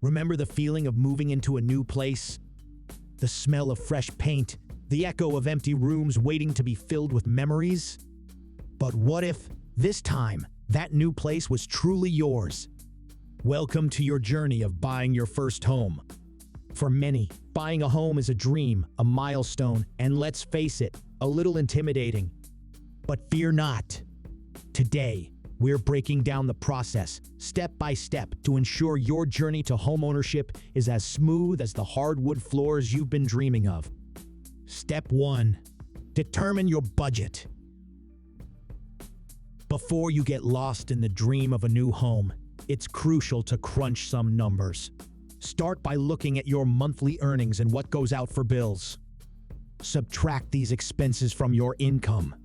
Remember the feeling of moving into a new place? The smell of fresh paint, the echo of empty rooms waiting to be filled with memories? But what if, this time, that new place was truly yours? Welcome to your journey of buying your first home. For many, buying a home is a dream, a milestone, and let's face it, a little intimidating. But fear not. Today, we're breaking down the process, step by step, to ensure your journey to homeownership is as smooth as the hardwood floors you've been dreaming of. Step 1. Determine your budget. Before you get lost in the dream of a new home, it's crucial to crunch some numbers. Start by looking at your monthly earnings and what goes out for bills. Subtract these expenses from your income.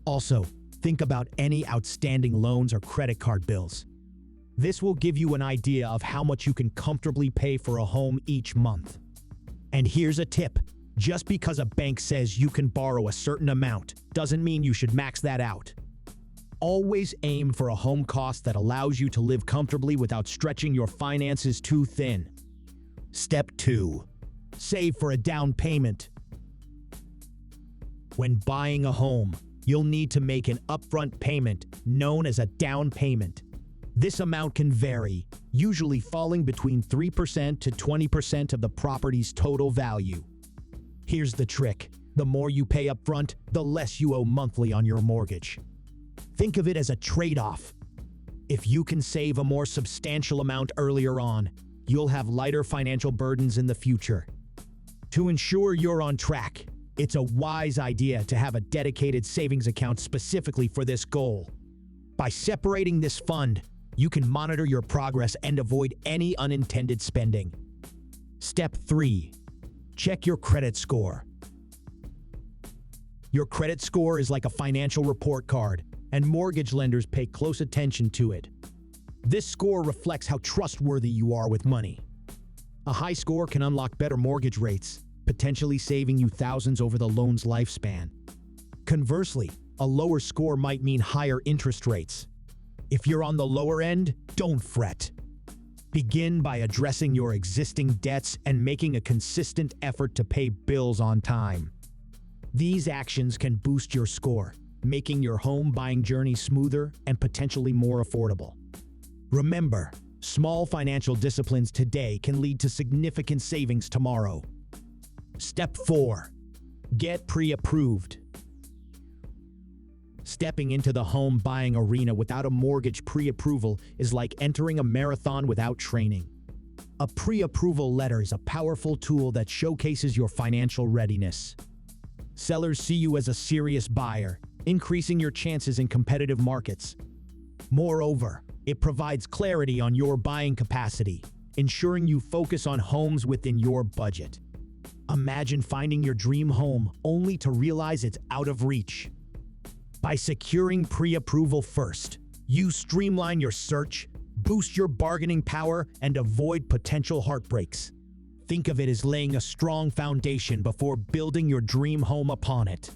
Also, think about any outstanding loans or credit card bills. This will give you an idea of how much you can comfortably pay for a home each month. And here's a tip. Just because a bank says you can borrow a certain amount doesn't mean you should max that out. Always aim for a home cost that allows you to live comfortably without stretching your finances too thin. Step 2. Save for a down payment. When buying a home, you'll need to make an upfront payment known as a down payment. This amount can vary, usually falling between 3% to 20% of the property's total value. Here's the trick. The more you pay upfront, the less you owe monthly on your mortgage. Think of it as a trade-off. If you can save a more substantial amount earlier on, you'll have lighter financial burdens in the future. To ensure you're on track, it's a wise idea to have a dedicated savings account specifically for this goal. By separating this fund, you can monitor your progress and avoid any unintended spending. Step 3. Check your credit score. Your credit score is like a financial report card, and mortgage lenders pay close attention to it. This score reflects how trustworthy you are with money. A high score can unlock better mortgage rates, potentially saving you thousands over the loan's lifespan. Conversely, a lower score might mean higher interest rates. If you're on the lower end, don't fret. Begin by addressing your existing debts and making a consistent effort to pay bills on time. These actions can boost your score, making your home buying journey smoother and potentially more affordable. Remember, small financial disciplines today can lead to significant savings tomorrow. Step 4. Get pre-approved. Stepping into the home buying arena without a mortgage pre-approval is like entering a marathon without training. A pre-approval letter is a powerful tool that showcases your financial readiness. Sellers see you as a serious buyer, increasing your chances in competitive markets. Moreover, it provides clarity on your buying capacity, ensuring you focus on homes within your budget. Imagine finding your dream home only to realize it's out of reach. By securing pre-approval first, you streamline your search, boost your bargaining power, and avoid potential heartbreaks. Think of it as laying a strong foundation before building your dream home upon it.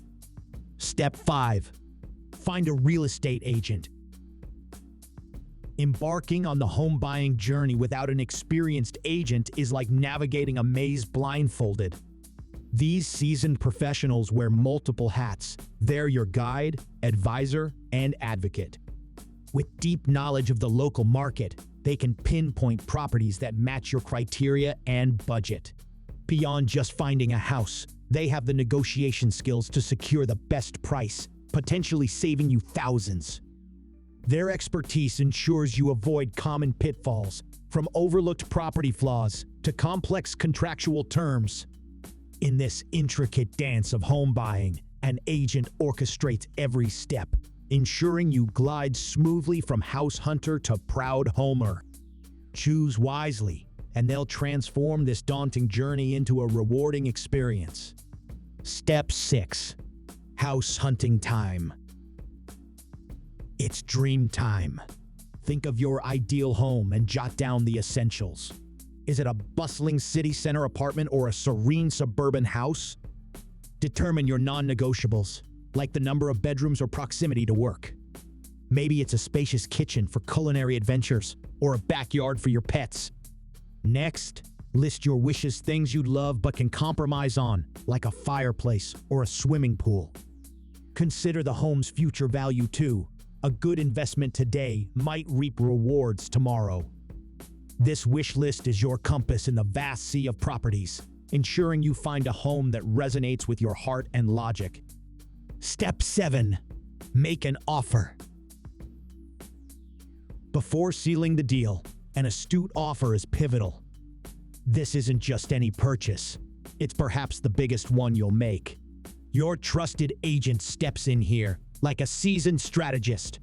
Step 5. Find a real estate agent. Embarking on the home buying journey without an experienced agent is like navigating a maze blindfolded. These seasoned professionals wear multiple hats. They're your guide, advisor, and advocate. With deep knowledge of the local market, they can pinpoint properties that match your criteria and budget. Beyond just finding a house, they have the negotiation skills to secure the best price, potentially saving you thousands. Their expertise ensures you avoid common pitfalls, from overlooked property flaws to complex contractual terms. In this intricate dance of home buying, an agent orchestrates every step, ensuring you glide smoothly from house hunter to proud homer. Choose wisely, and they'll transform this daunting journey into a rewarding experience. Step 6. House hunting time. It's dream time. Think of your ideal home and jot down the essentials. Is it a bustling city center apartment or a serene suburban house? Determine your non-negotiables, like the number of bedrooms or proximity to work. Maybe it's a spacious kitchen for culinary adventures or a backyard for your pets. Next, list your wishes, things you'd love but can compromise on, like a fireplace or a swimming pool. Consider the home's future value too. A good investment today might reap rewards tomorrow. This wish list is your compass in the vast sea of properties, ensuring you find a home that resonates with your heart and logic. Step 7. Make an offer. Before sealing the deal, an astute offer is pivotal. This isn't just any purchase. It's perhaps the biggest one you'll make. Your trusted agent steps in here, like a seasoned strategist.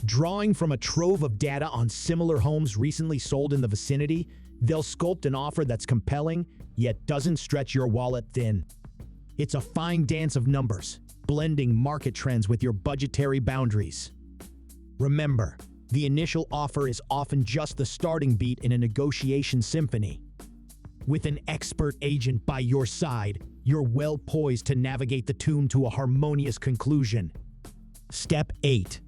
Drawing from a trove of data on similar homes recently sold in the vicinity, they'll sculpt an offer that's compelling, yet doesn't stretch your wallet thin. It's a fine dance of numbers, blending market trends with your budgetary boundaries. Remember, the initial offer is often just the starting beat in a negotiation symphony. With an expert agent by your side, you're well poised to navigate the tune to a harmonious conclusion. Step 8.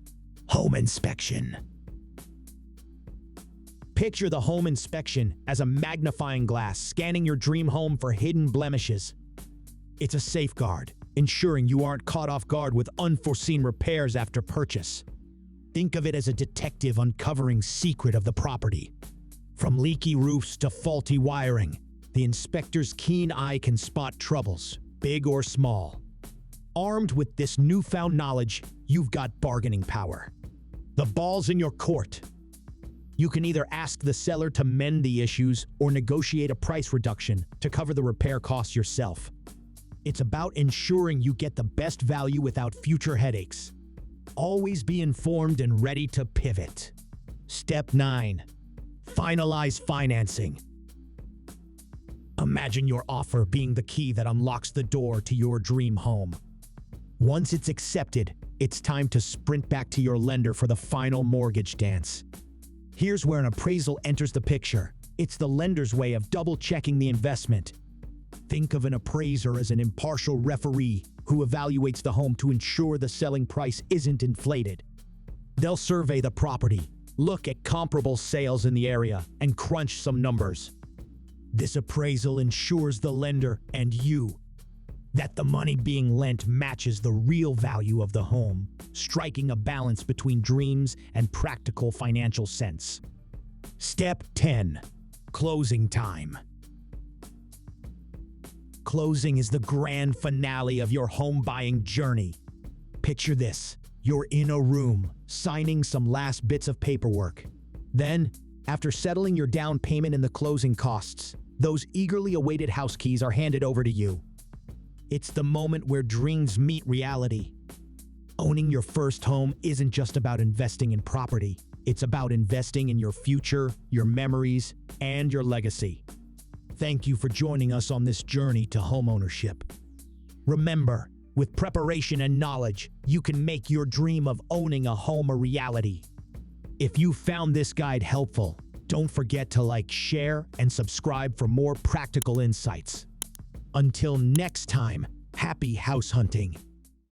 Home inspection. Picture the home inspection as a magnifying glass scanning your dream home for hidden blemishes. It's a safeguard, ensuring you aren't caught off guard with unforeseen repairs after purchase. Think of it as a detective uncovering secret of the property. From leaky roofs to faulty wiring, the inspector's keen eye can spot troubles, big or small. Armed with this newfound knowledge, you've got bargaining power. The ball's in your court. You can either ask the seller to mend the issues or negotiate a price reduction to cover the repair costs yourself. It's about ensuring you get the best value without future headaches. Always be informed and ready to pivot. Step 9. Finalize financing. Imagine your offer being the key that unlocks the door to your dream home. Once it's accepted, it's time to sprint back to your lender for the final mortgage dance. Here's where an appraisal enters the picture. It's the lender's way of double-checking the investment. Think of an appraiser as an impartial referee who evaluates the home to ensure the selling price isn't inflated. They'll survey the property, look at comparable sales in the area, and crunch some numbers. This appraisal ensures the lender and you that the money being lent matches the real value of the home, striking a balance between dreams and practical financial sense. Step 10. Closing time. Closing is the grand finale of your home buying journey. Picture this. You're in a room, signing some last bits of paperwork. Then, after settling your down payment and the closing costs, those eagerly awaited house keys are handed over to you. It's the moment where dreams meet reality. Owning your first home isn't just about investing in property. It's about investing in your future, your memories, and your legacy. Thank you for joining us on this journey to homeownership. Remember, with preparation and knowledge, you can make your dream of owning a home a reality. If you found this guide helpful, don't forget to like, share, and subscribe for more practical insights. Until next time, happy house hunting.